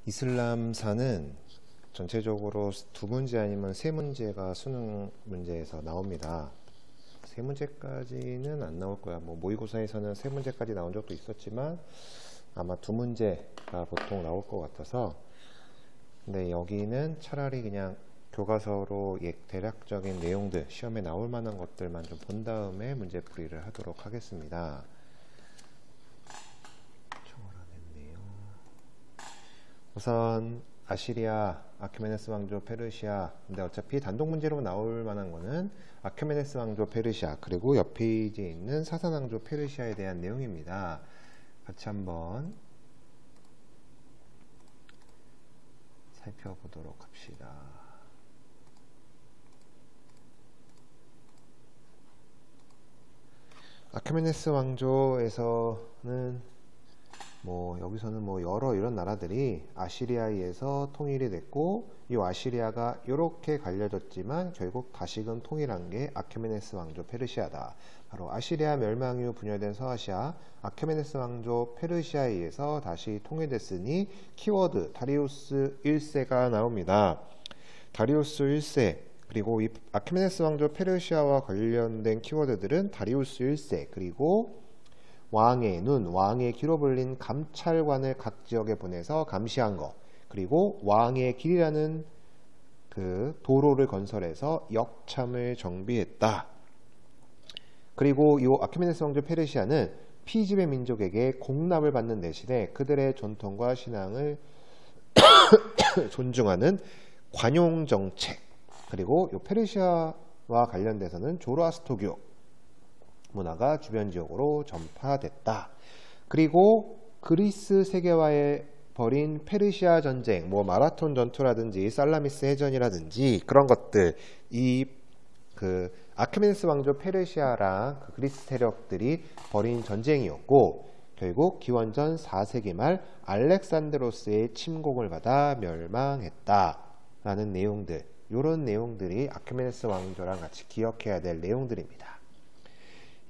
이슬람사는 전체적으로 두 문제 아니면 세 문제가 수능 문제에서 나옵니다. 세 문제까지는 안 나올 거야. 뭐 모의고사에서는 세 문제까지 나온 적도 있었지만 아마 두 문제가 보통 나올 것 같아서, 근데 여기는 차라리 그냥 교과서로 대략적인 내용들, 시험에 나올 만한 것들만 좀 본 다음에 문제풀이를 하도록 하겠습니다. 우선 아시리아, 아크메네스 왕조, 페르시아. 근데 어차피 단독 문제로 나올 만한 거는 아크메네스 왕조, 페르시아, 그리고 옆 페이지에 있는 사산 왕조, 페르시아에 대한 내용입니다. 같이 한번 살펴보도록 합시다. 아크메네스 왕조에서는 여기서는 여러 이런 나라들이 아시리아에서 통일이 됐고, 이 아시리아가 이렇게 갈려졌지만 결국 다시금 통일한 게 아크메네스 왕조 페르시아다. 바로 아시리아 멸망 이후 분열된 서아시아, 아크메네스 왕조 페르시아에 의해서 다시 통일됐으니 키워드 다리우스 1세가 나옵니다. 다리우스 1세, 그리고 이 아크메네스 왕조 페르시아와 관련된 키워드들은 다리우스 1세, 그리고 왕의 눈, 왕의 귀로 불린 감찰관을 각 지역에 보내서 감시한 것, 그리고 왕의 길이라는 그 도로를 건설해서 역참을 정비했다. 그리고 이 아크메네스 왕조 페르시아는 피지배 민족에게 공납을 받는 대신에 그들의 전통과 신앙을 존중하는 관용 정책, 그리고 이 페르시아와 관련돼서는 조로아스토교 문화가 주변 지역으로 전파됐다. 그리고 그리스 세계와의 벌인 페르시아 전쟁, 마라톤 전투라든지 살라미스 해전이라든지 그런 것들, 그 아크메네스 왕조 페르시아랑 그 그리스 세력들이 벌인 전쟁이었고, 결국 기원전 4세기 말 알렉산드로스의 침공을 받아 멸망했다라는 내용들, 이런 내용들이 아크메네스 왕조랑 같이 기억해야 될 내용들입니다.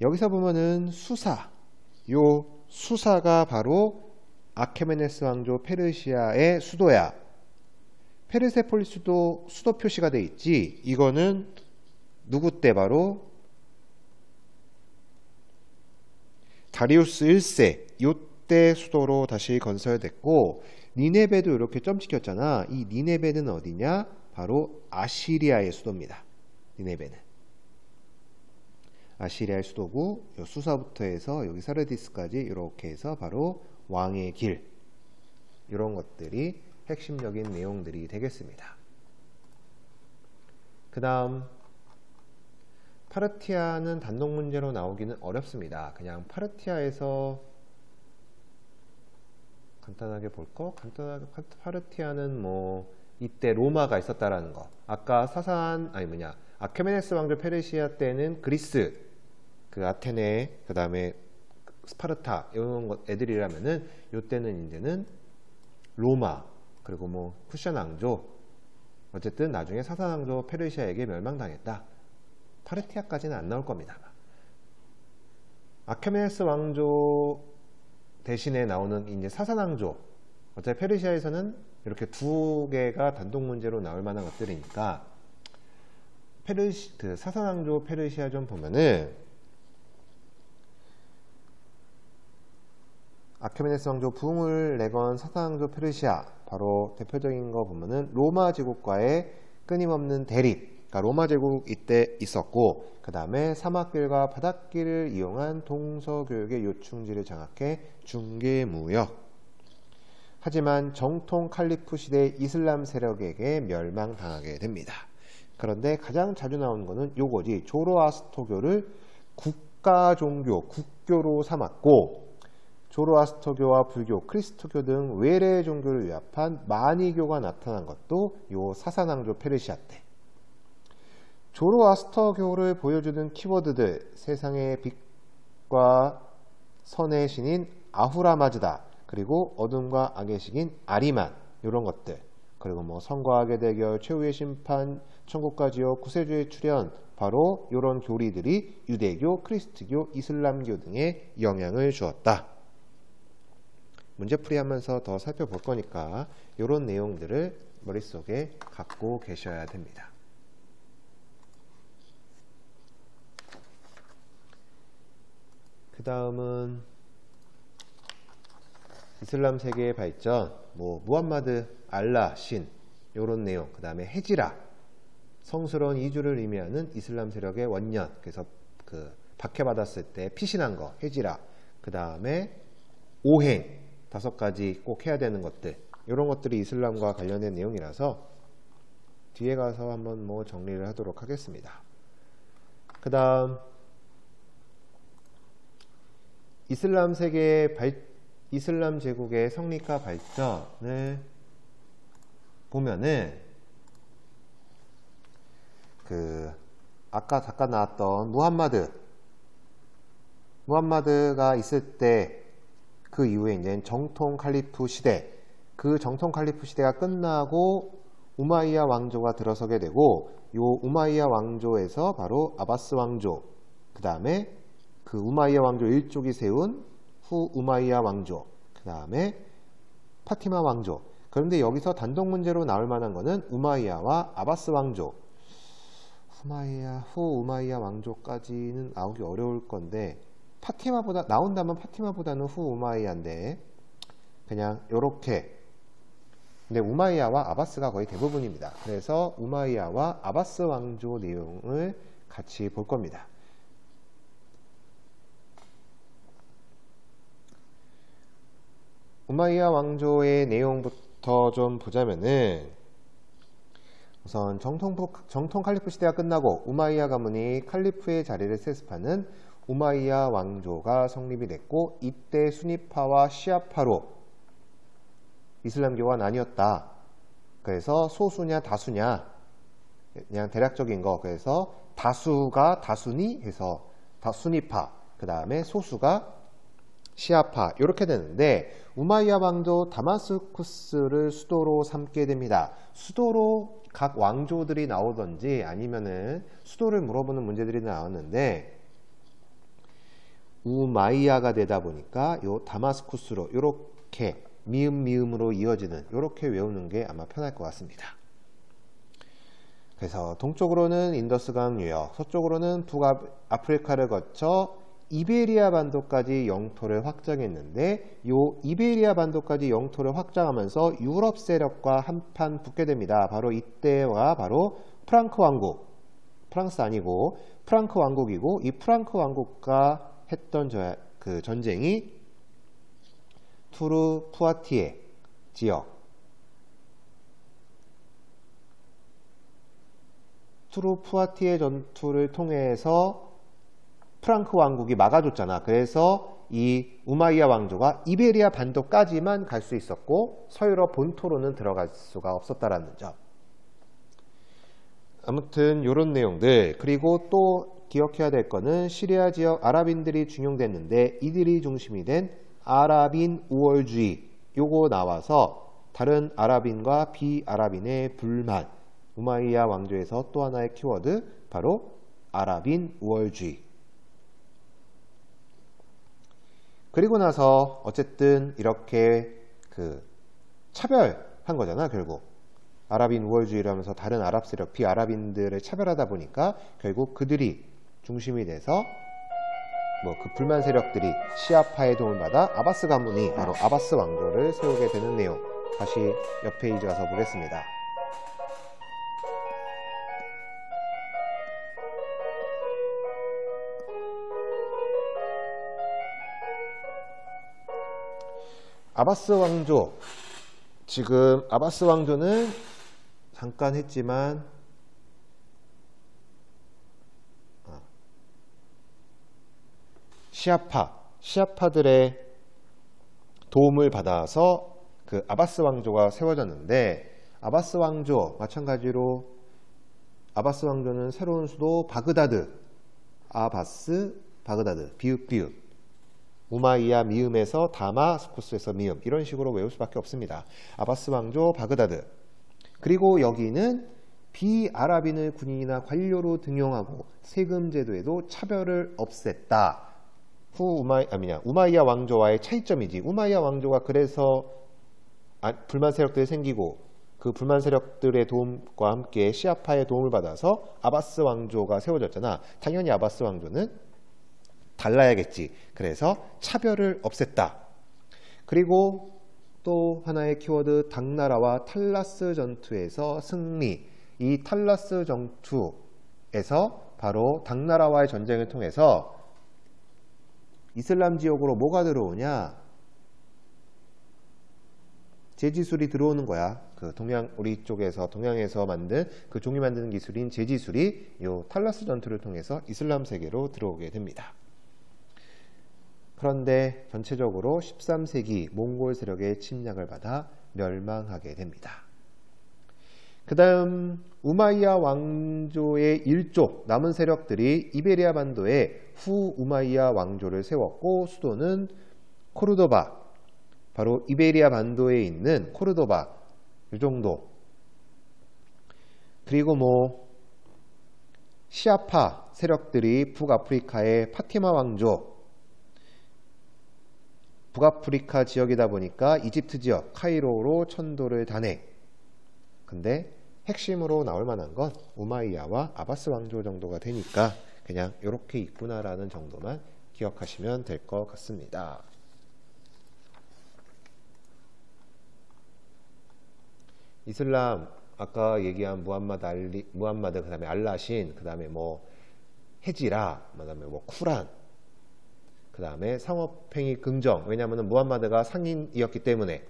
여기서 보면은 요 수사가 바로 아크메네스 왕조 페르시아의 수도야. 페르세폴리스도 수도 표시가 돼 있지. 이거는 누구 때? 바로 다리우스 1세 요때 수도로 다시 건설됐고, 니네베도 이렇게 점 찍혔잖아. 이 니네베는 어디냐? 바로 아시리아의 수도입니다. 니네베는 아시리아의 수도고, 수사부터 해서 여기 사르디스까지 이렇게 해서 바로 왕의 길, 이런 것들이 핵심적인 내용들이 되겠습니다. 그 다음 파르티아는 단독 문제로 나오기는 어렵습니다. 그냥 파르티아에서 간단하게 볼 거, 파르티아는 이때 로마가 있었다라는 거. 아까 아크메네스 왕조 페르시아 때는 그리스, 그 아테네, 그 다음에 스파르타 이런 애들이라면은 요때는 이제는 로마, 그리고 쿠션 왕조, 어쨌든 나중에 사산 왕조 페르시아에게 멸망당했다. 파르티아까지는 안 나올 겁니다. 아크메네스 왕조 대신에 나오는 이제 사산 왕조, 어차피 페르시아에서는 이렇게 두 개가 단독 문제로 나올 만한 것들이니까 사산 왕조 페르시아 좀 보면은 아크메네스 왕조 부흥을 내건 사산 왕조 페르시아, 바로 대표적인 거 보면은 로마 제국과의 끊임없는 대립, 그러니까 로마 제국 이때 있었고, 그 다음에 사막길과 바닷길을 이용한 동서교역의 요충지를 장악해 중개무역. 하지만 정통 칼리프 시대 이슬람 세력에게 멸망당하게 됩니다. 그런데 가장 자주 나오는 거는 요거지. 조로아스토교를 국가 종교, 국교로 삼았고, 조로아스토교와 불교, 크리스토교 등 외래 종교를 위합한 마니교가 나타난 것도 요 사산 왕조 페르시아 때. 조로아스토교를 보여주는 키워드들, 세상의 빛과 선의 신인 아후라마즈다, 그리고 어둠과 악의 신인 아리만, 이런 것들, 그리고 선과 악의 대결, 최후의 심판, 천국과 지옥, 구세주의 출현, 바로 이런 교리들이 유대교, 크리스트교, 이슬람교 등에 영향을 주었다. 문제풀이 하면서 더 살펴볼 거니까 이런 내용들을 머릿속에 갖고 계셔야 됩니다. 그 다음은 이슬람 세계의 발전, 무함마드, 알라, 신 이런 내용, 그 다음에 헤지라, 성스러운 이주를 의미하는 이슬람 세력의 원년, 그래서 그 박해받았을 때 피신한 거, 헤지라, 그 다음에 오행, 5가지 꼭 해야 되는 것들, 이런 것들이 이슬람과 관련된 내용이라서 뒤에 가서 한번 정리를 하도록 하겠습니다. 그 다음 이슬람 세계의 이슬람 제국의 성립과 발전을 보면은 아까 잠깐 나왔던 무함마드가 있을 때 그 이후에 이제 정통 칼리프 시대, 그 정통 칼리프 시대가 끝나고 우마이야 왕조가 들어서게 되고, 요 우마이야 왕조에서 바로 아바스 왕조, 그 다음에 그 우마이야 왕조 일족이 세운 후 우마이야 왕조, 그 다음에 파티마 왕조. 그런데 여기서 단독 문제로 나올 만한 거는 우마이야와 아바스 왕조. 후 우마이야 왕조까지는 나오기 어려울 건데, 나온다면 파티마보다는 후 우마이야인데, 그냥 요렇게. 근데 우마이야와 아바스가 거의 대부분입니다. 그래서 우마이야와 아바스 왕조 내용을 같이 볼 겁니다. 우마이야 왕조의 내용부터 좀 보자면은, 우선 정통 칼리프 시대가 끝나고 우마이야 가문이 칼리프의 자리를 세습하는 우마이야 왕조가 성립이 됐고, 이때 수니파와 시아파로 이슬람교가 나뉘었다. 그래서 소수냐 다수냐, 그냥 대략적인 거. 그래서 다수가 다수니 해서 수니파, 그 다음에 소수가 시아파, 이렇게 되는데, 우마이야 왕조 다마스쿠스를 수도로 삼게 됩니다. 수도로 각 왕조들이 나오던지 아니면은 수도를 물어보는 문제들이 나왔는데, 우마이야가 되다 보니까 요 다마스쿠스로 이렇게 미음으로 이어지는, 이렇게 외우는 게 아마 편할 것 같습니다. 그래서 동쪽으로는 인더스강 유역, 서쪽으로는 북아프리카를 거쳐 이베리아 반도까지 영토를 확장했는데, 요 이베리아 반도까지 영토를 확장하면서 유럽 세력과 한판 붙게 됩니다. 바로 이때가 바로 프랑크 왕국, 프랑스 아니고 프랑크 왕국이고, 이 프랑크 왕국과 했던 그 전쟁이 투르 푸아티에 지역, 투르 푸아티에 전투를 통해서 프랑크 왕국이 막아줬잖아. 그래서 이 우마이야 왕조가 이베리아 반도까지만 갈 수 있었고, 서유럽 본토로는 들어갈 수가 없었다라는 점. 아무튼 이런 내용들. 그리고 또 기억해야 될 거는 시리아 지역 아랍인들이 중용됐는데, 이들이 중심이 된 아랍인 우월주의, 요거 나와서 다른 아랍인과 비아랍인의 불만, 우마이야 왕조에서 또 하나의 키워드, 바로 아랍인 우월주의. 그리고 나서 어쨌든 이렇게 차별한 거잖아, 결국. 아랍인 우월주의를 하면서 다른 아랍 세력, 비아랍인들을 차별하다 보니까 결국 그들이 중심이 돼서 그 불만 세력들이 시아파의 도움을 받아 아바스 가문이 바로 아바스 왕조를 세우게 되는 내용. 다시 옆 페이지 가서 보겠습니다. 아바스 왕조. 지금 아바스 왕조는 잠깐 했지만 시아파들의 도움을 받아서 그 아바스 왕조가 세워졌는데, 아바스 왕조 마찬가지로 아바스 왕조는 새로운 수도 바그다드, 바그다드, 비읍, 우마이야 미음에서 다마스쿠스에서 미음, 이런 식으로 외울 수밖에 없습니다. 아바스 왕조 바그다드. 그리고 여기는 비아랍인을 군인이나 관료로 등용하고 세금 제도에도 차별을 없앴다. 우마이야 왕조와의 차이점이지. 우마이야 왕조가 그래서 불만 세력들이 생기고 그 불만 세력들의 도움과 함께 시아파의 도움을 받아서 아바스 왕조가 세워졌잖아. 당연히 아바스 왕조는 달라야겠지. 그래서 차별을 없앴다. 그리고 또 하나의 키워드, 당나라와 탈라스 전투에서 승리. 이 탈라스 전투에서 바로 당나라와의 전쟁을 통해서 이슬람 지역으로 뭐가 들어오냐? 제지술이 들어오는 거야. 그 우리 쪽에서 동양에서 만든 그 종이 만드는 기술인 제지술이 요 탈라스 전투를 통해서 이슬람 세계로 들어오게 됩니다. 그런데 전체적으로 13세기 몽골 세력의 침략을 받아 멸망하게 됩니다. 그 다음 우마이야 왕조의 일족 남은 세력들이 이베리아 반도에 후 우마이야 왕조를 세웠고 수도는 코르도바, 바로 이베리아 반도에 있는 코르도바 이 정도. 그리고 시아파 세력들이 북아프리카의 파티마 왕조, 북아프리카 지역이다 보니까 이집트 지역 카이로로 천도를 단행. 근데 핵심으로 나올 만한 건 우마이야와 아바스 왕조 정도가 되니까 그냥 이렇게 있구나라는 정도만 기억하시면 될 것 같습니다. 이슬람 아까 얘기한 무함마드 그다음에 알라신 그다음에 헤지라 그다음에 쿠란 그다음에 상업행위 긍정. 왜냐하면 무함마드가 상인이었기 때문에.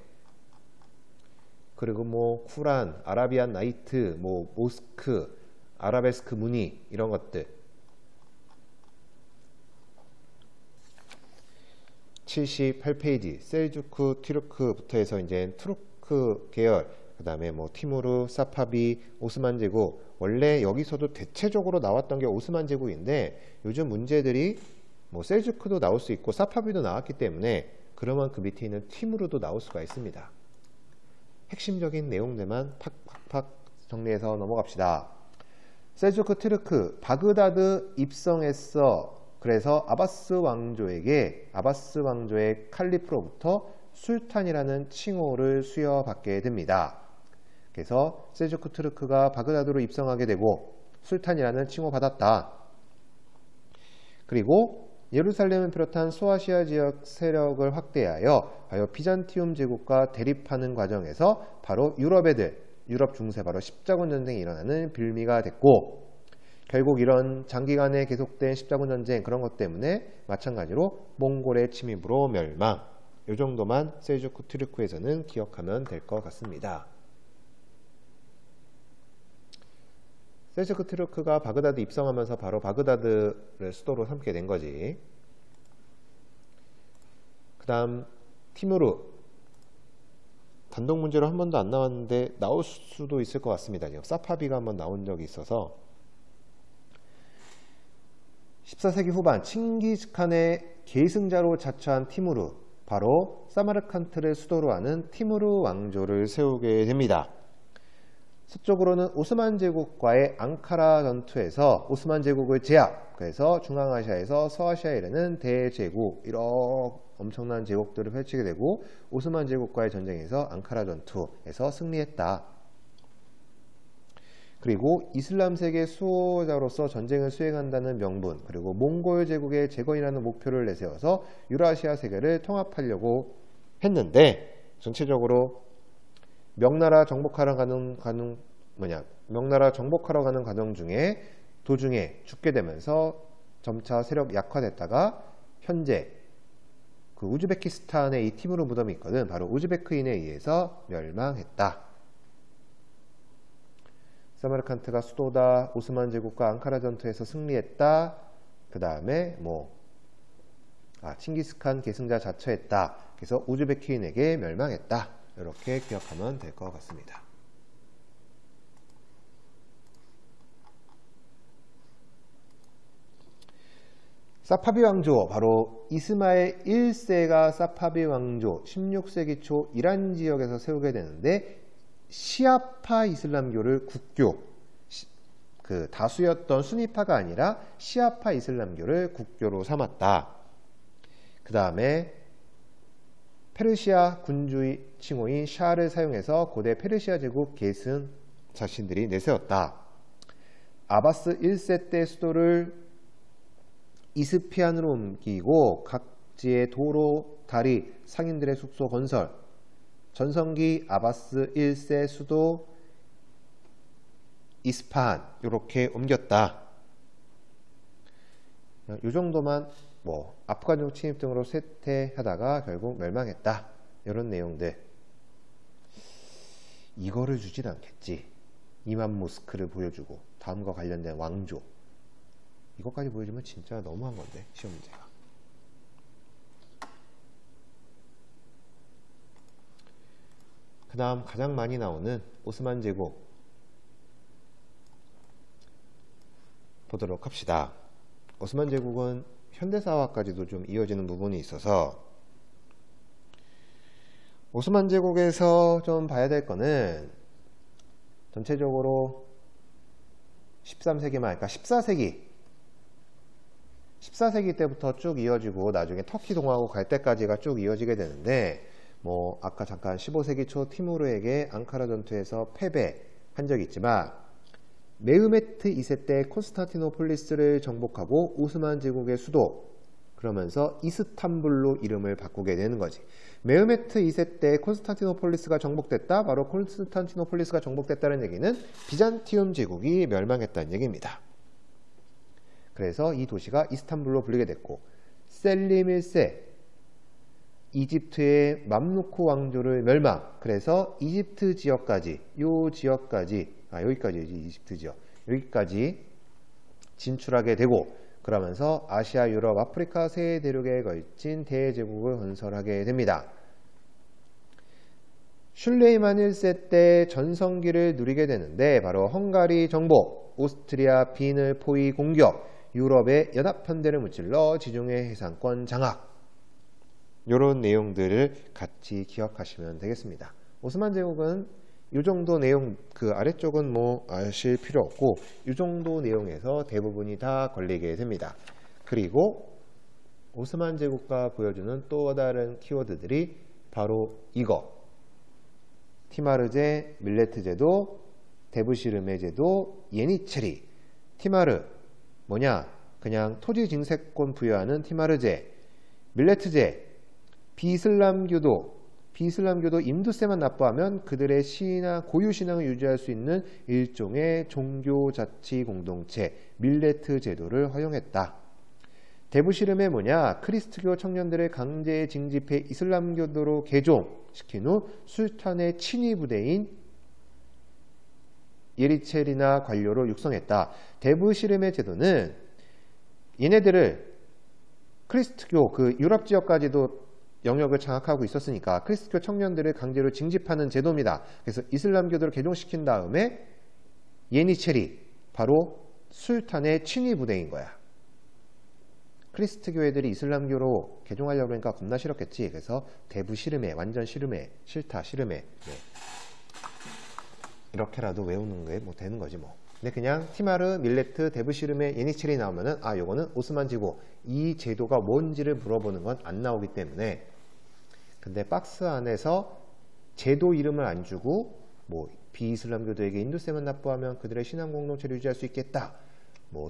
그리고 쿠란, 아라비안 나이트, 모스크, 아라베스크 무늬 이런 것들. 78페이지 셀주크, 튀르크부터 해서 이제 투르크 계열, 그 다음에 티무르, 사파비, 오스만 제국. 원래 여기서도 대체적으로 나왔던 게 오스만 제국인데 요즘 문제들이 셀주크도 나올 수 있고 사파비도 나왔기 때문에 그러면 그 밑에 있는 티무르도 나올 수가 있습니다. 핵심적인 내용들만 팍팍팍 정리해서 넘어갑시다. 셀주크 트르크, 바그다드 입성했어. 그래서 아바스 왕조의 칼리프로부터 술탄이라는 칭호를 수여받게 됩니다. 그래서 셀주크 트르크가 바그다드로 입성하게 되고 술탄이라는 칭호 받았다. 그리고 예루살렘을 비롯한 소아시아 지역 세력을 확대하여 비잔티움 제국과 대립하는 과정에서 바로 유럽 중세 바로 십자군 전쟁이 일어나는 빌미가 됐고, 결국 이런 장기간에 계속된 십자군 전쟁 그런 것 때문에 마찬가지로 몽골의 침입으로 멸망. 이 정도만 셀주크 튀르크에서는 기억하면 될 것 같습니다. 셀주크 튀르크가 바그다드 입성하면서 바로 바그다드를 수도로 삼게 된 거지. 그 다음 티무르. 단독 문제로 한 번도 안 나왔는데 나올 수도 있을 것 같습니다. 사파비가 한번 나온 적이 있어서. 14세기 후반 칭기스칸의 계승자로 자처한 티무르, 바로 사마르칸트를 수도로 하는 티무르 왕조를 세우게 됩니다. 서쪽으로는 오스만 제국과의 앙카라 전투에서 오스만 제국을 제압, 그래서 중앙아시아에서 서아시아에 이르는 대제국, 이런 엄청난 제국들을 펼치게 되고 오스만 제국과의 전쟁에서 앙카라 전투에서 승리했다. 그리고 이슬람 세계 수호자로서 전쟁을 수행한다는 명분, 그리고 몽골 제국의 재건이라는 목표를 내세워서 유라시아 세계를 통합하려고 했는데, 전체적으로 명나라 정복하러 가는 과정 중에 도중에 죽게 되면서 점차 세력 약화됐다가 현재 그 우즈베키스탄에 이 티무르 무덤이 있거든. 바로 우즈베크인에 의해서 멸망했다. 사마르칸트가 수도다. 오스만 제국과 앙카라 전투에서 승리했다. 그 다음에 칭기스칸 계승자 자처했다. 그래서 우즈베키인에게 멸망했다. 이렇게 기억하면 될 것 같습니다. 사파비 왕조, 바로 이스마엘 1세가 사파비 왕조 16세기 초 이란 지역에서 세우게 되는데, 시아파 이슬람교를 국교, 다수였던 수니파가 아니라 시아파 이슬람교를 국교로 삼았다. 그 다음에 페르시아 군주의 칭호인 샤를 사용해서 고대 페르시아 제국 계승 자신들이 내세웠다. 아바스 1세 때 수도를 이스피안으로 옮기고 각지의 도로, 다리, 상인들의 숙소 건설, 전성기 아바스 1세 수도 이스파한 이렇게 옮겼다. 이 정도만 아프간족 침입 등으로 쇠퇴하다가 결국 멸망했다. 이런 내용들. 이거를 주진 않겠지. 이만 모스크를 보여주고 다음과 관련된 왕조. 이것까지 보여주면 진짜 너무한 건데, 시험 문제가. 그 다음 가장 많이 나오는 오스만 제국 보도록 합시다. 오스만 제국은 현대사화까지도 좀 이어지는 부분이 있어서 오스만 제국에서 좀 봐야 될 거는 전체적으로 13세기만, 그러니까 14세기 때부터 쭉 이어지고 나중에 터키 동화국 갈 때까지가 쭉 이어지게 되는데, 아까 잠깐 15세기 초 티무르에게 앙카라 전투에서 패배한 적이 있지만, 메흐메트 2세 때 콘스탄티노폴리스를 정복하고 오스만 제국의 수도, 그러면서 이스탄불로 이름을 바꾸게 되는 거지. 메흐메트 2세 때 콘스탄티노폴리스가 정복됐다. 바로 콘스탄티노폴리스가 정복됐다는 얘기는 비잔티움 제국이 멸망했다는 얘기입니다. 그래서 이 도시가 이스탄불로 불리게 됐고, 셀림 1세 이집트의 맘루크 왕조를 멸망. 그래서 이집트 지역까지, 여기까지 이집트 지역, 여기까지 진출하게 되고, 그러면서 아시아, 유럽, 아프리카 세 대륙에 걸친 대제국을 건설하게 됩니다. 슐레이만 1세 때 전성기를 누리게 되는데, 바로 헝가리 정복, 오스트리아 빈을 포위 공격, 유럽의 연합편대를 무찔러 지중해 해상권 장악, 이런 내용들을 같이 기억하시면 되겠습니다. 오스만 제국은 이 정도 내용, 그 아래쪽은 아실 필요 없고 이 정도 내용에서 대부분이 다 걸리게 됩니다. 그리고 오스만 제국과 보여주는 또 다른 키워드들이 바로 이거, 티마르제, 밀레트 제도, 데부시르메 제도, 예니체리. 티마르 뭐냐? 그냥 토지 증세권 부여하는 티마르제. 밀레트제, 비이슬람교도 임두세만 납부하면 그들의 고유 신앙을 유지할 수 있는 일종의 종교자치 공동체 밀레트 제도를 허용했다. 데부시름에 뭐냐? 크리스트교 청년들을 강제 징집해 이슬람교도로 개종시킨 후 술탄의 친위 부대인 예리체리나 관료로 육성했다. 데부시름의 제도는 얘네들을 크리스트교 그 유럽 지역까지도 영역을 장악하고 있었으니까 크리스트교 청년들을 강제로 징집하는 제도입니다. 그래서 이슬람교도를 개종시킨 다음에 예니체리, 바로 술탄의 친위 부대인 거야. 크리스트교 애들이 이슬람교로 개종하려고 하니까 겁나 싫었겠지. 그래서 대부시름에, 완전 시름에, 싫다 시름에, 네. 이렇게라도 외우는 게 되는 거지 뭐. 근데 그냥 티마르, 밀레트, 데부시름에, 예니체리 나오면은 요거는 오스만 제국, 이 제도가 뭔지를 물어보는 건 안 나오기 때문에. 근데 박스 안에서 제도 이름을 안 주고 비이슬람교도에게 인두세만 납부하면 그들의 신앙 공동체를 유지할 수 있겠다.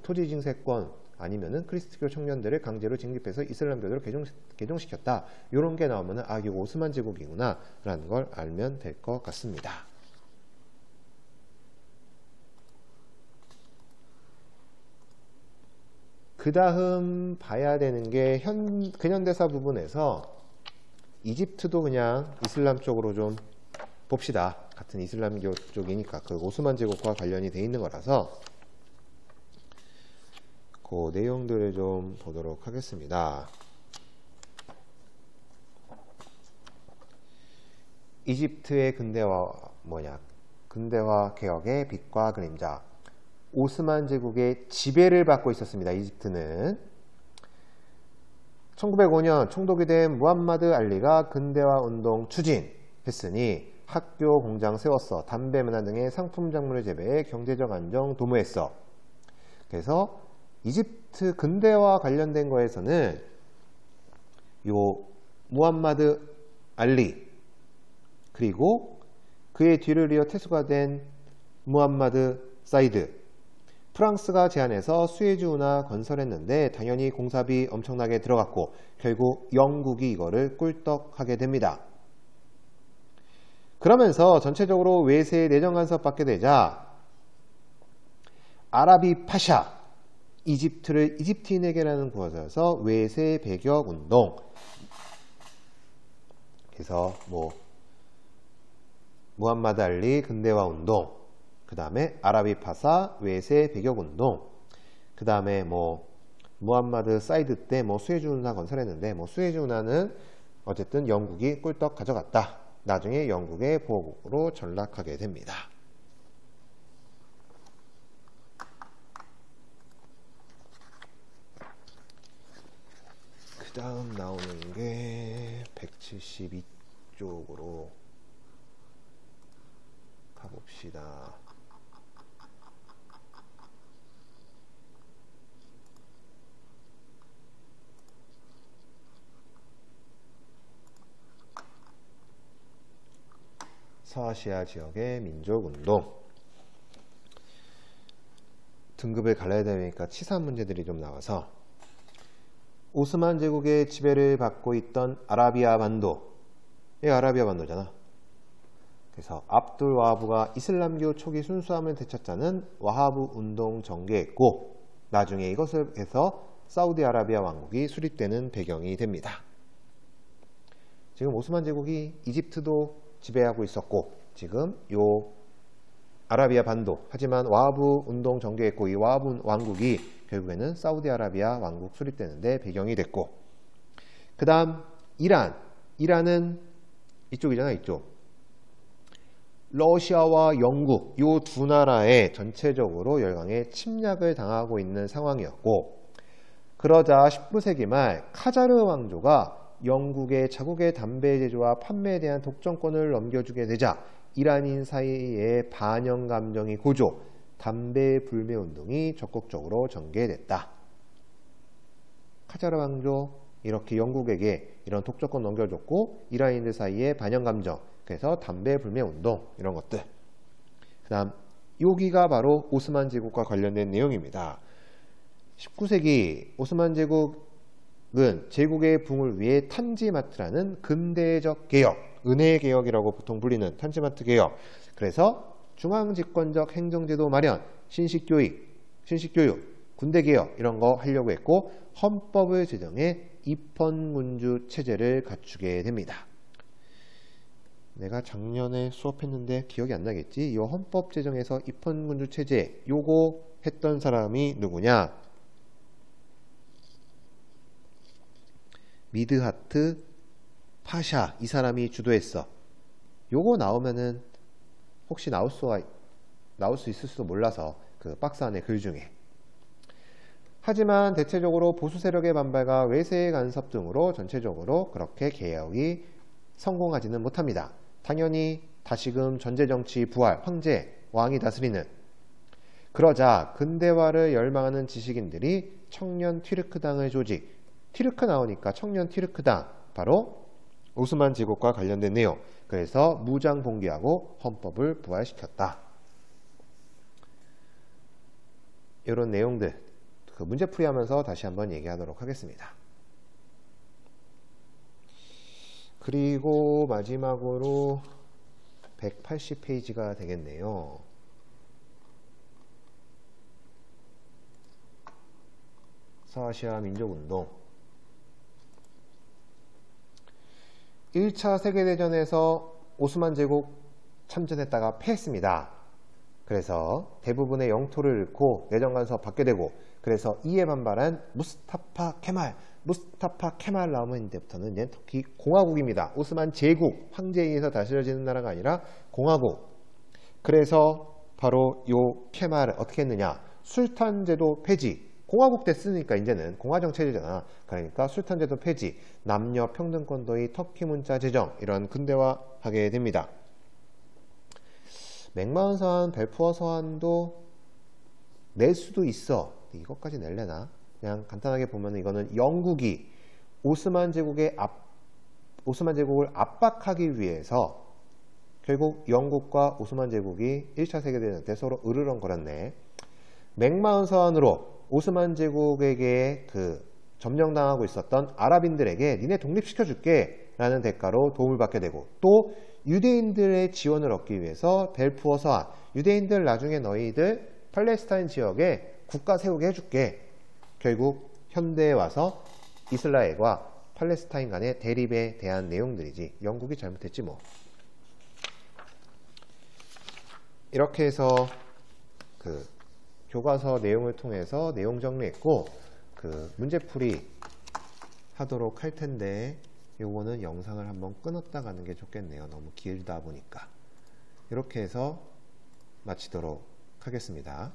토지 증세권 아니면은 크리스트교 청년들을 강제로 징집해서 이슬람교도로 개종시켰다. 이런 게 나오면은 이거 오스만 제국이구나 라는 걸 알면 될 것 같습니다. 그 다음 봐야 되는 게 근현대사 부분에서 이집트도 그냥 이슬람 쪽으로 좀 봅시다. 같은 이슬람교 쪽이니까 그 오스만 제국과 관련이 돼 있는 거라서 그 내용들을 좀 보도록 하겠습니다. 이집트의 근대화 개혁의 빛과 그림자. 오스만 제국의 지배를 받고 있었습니다. 이집트는 1905년 총독이 된 무함마드 알리가 근대화 운동 추진했으니 학교, 공장 세웠어. 담배, 문화 등의 상품 작물을 재배해 경제적 안정 도모했어. 그래서 이집트 근대화 관련된 거에서는 요 무함마드 알리 그리고 그의 뒤를 이어 태수가 된 무함마드 사이드 프랑스가 제안해서 수에즈 운하 건설했는데 당연히 공사비 엄청나게 들어갔고 결국 영국이 이거를 꿀떡하게 됩니다. 그러면서 전체적으로 외세의 내정 간섭 받게 되자 아라비 파샤 이집트를 이집트인에게라는 구어져서 외세 배격 운동 그래서 뭐 무함마드 알리 근대화 운동 그 다음에 아라비 파사 외세 배격 운동 그 다음에 뭐 무함마드 사이드 때 뭐 수에즈 운하 건설했는데 뭐 수에즈 운하는 어쨌든 영국이 꿀떡 가져갔다. 나중에 영국의 보호국으로 전락하게 됩니다. 그 다음 나오는 게 172쪽으로 가봅시다. 서아시아 지역의 민족운동 등급을 갈라야 되니까 치사 문제들이 좀 나와서 오스만 제국의 지배를 받고 있던 아라비아 반도 이 아라비아 반도잖아. 그래서 압둘 와하브가 이슬람교 초기 순수함을 되찾자는 와하브 운동 전개했고 나중에 이것을 해서 사우디아라비아 왕국이 수립되는 배경이 됩니다. 지금 오스만 제국이 이집트도 지배하고 있었고 지금 요 아라비아 반도 하지만 와하브 운동 전개했고 이 와하브 왕국이 결국에는 사우디아라비아 왕국 수립되는데 배경이 됐고 그 다음 이란은 이쪽이잖아. 이쪽 러시아와 영국 요 두 나라에 전체적으로 열강에 침략을 당하고 있는 상황이었고 그러자 19세기 말 카자르 왕조가 영국의 자국의 담배 제조와 판매에 대한 독점권을 넘겨주게 되자 이란인 사이에 반영 감정이 고조, 담배 불매 운동이 적극적으로 전개됐다. 카자르 왕조 이렇게 영국에게 이런 독점권 넘겨줬고 이란인들 사이에 반영 감정, 그래서 담배 불매 운동 이런 것들. 그다음 여기가 바로 오스만 제국과 관련된 내용입니다. 19세기 오스만 제국은 제국의 붕을 위해 탄지마트라는 근대적 개혁, 은혜 개혁이라고 보통 불리는 탄지마트 개혁. 그래서 중앙집권적 행정제도 마련, 신식교육, 군대 개혁 이런 거 하려고 했고 헌법을 제정해 입헌군주 체제를 갖추게 됩니다. 내가 작년에 수업했는데 기억이 안 나겠지? 이 헌법 제정에서 입헌군주 체제 요거 했던 사람이 누구냐? 미드하트 파샤 이 사람이 주도했어. 요거 나오면은 혹시 나올 수 있을지도 몰라서 그 박스 안에 글 중에. 하지만 대체적으로 보수 세력의 반발과 외세의 간섭 등으로 전체적으로 그렇게 개혁이 성공하지는 못합니다. 당연히 다시금 전제정치 부활, 황제, 왕이 다스리는. 그러자 근대화를 열망하는 지식인들이 청년 튀르크당을 조직. 튀르크 나오니까 청년 튀르크당 바로 오스만 제국과 관련된 내용. 그래서 무장 봉기하고 헌법을 부활시켰다. 이런 내용들 그 문제풀이 하면서 다시 한번 얘기하도록 하겠습니다. 그리고 마지막으로 180페이지가 되겠네요. 서아시아 민족운동 1차 세계대전에서 오스만 제국 참전했다가 패했습니다. 그래서 대부분의 영토를 잃고 내정 간섭 받게 되고 그래서 이에 반발한 무스타파 케말 나오는 데부터는 이제 터키 공화국입니다. 오스만 제국, 황제에 의해서 다스려지는 나라가 아니라 공화국. 그래서 바로 요 케말을 어떻게 했느냐? 술탄 제도 폐지. 공화국 됐으니까 이제는 공화정 체제잖아. 그러니까 술탄 제도 폐지, 남녀 평등권도의 터키 문자 제정 이런 근대화하게 됩니다. 맥마운 서한, 벨푸어 서한도 낼 수도 있어. 이것까지 낼래나? 그냥 간단하게 보면 이거는 영국이 오스만 제국을 압박하기 위해서 결국 영국과 오스만 제국이 1차 세계대전 때 서로 으르렁거렸네. 맥마흔 서한으로 오스만 제국에게 점령당하고 있었던 아랍인들에게 니네 독립시켜줄게 라는 대가로 도움을 받게 되고, 또 유대인들의 지원을 얻기 위해서 벨푸어 서한, 유대인들 나중에 너희들 팔레스타인 지역에 국가 세우게 해줄게. 결국 현대에 와서 이스라엘과 팔레스타인 간의 대립에 대한 내용들이지, 영국이 잘못했지 뭐. 이렇게 해서 교과서 내용을 통해서 내용 정리했고, 문제풀이 하도록 할 텐데, 요거는 영상을 한번 끊었다 가는 게 좋겠네요. 너무 길다 보니까. 이렇게 해서 마치도록 하겠습니다.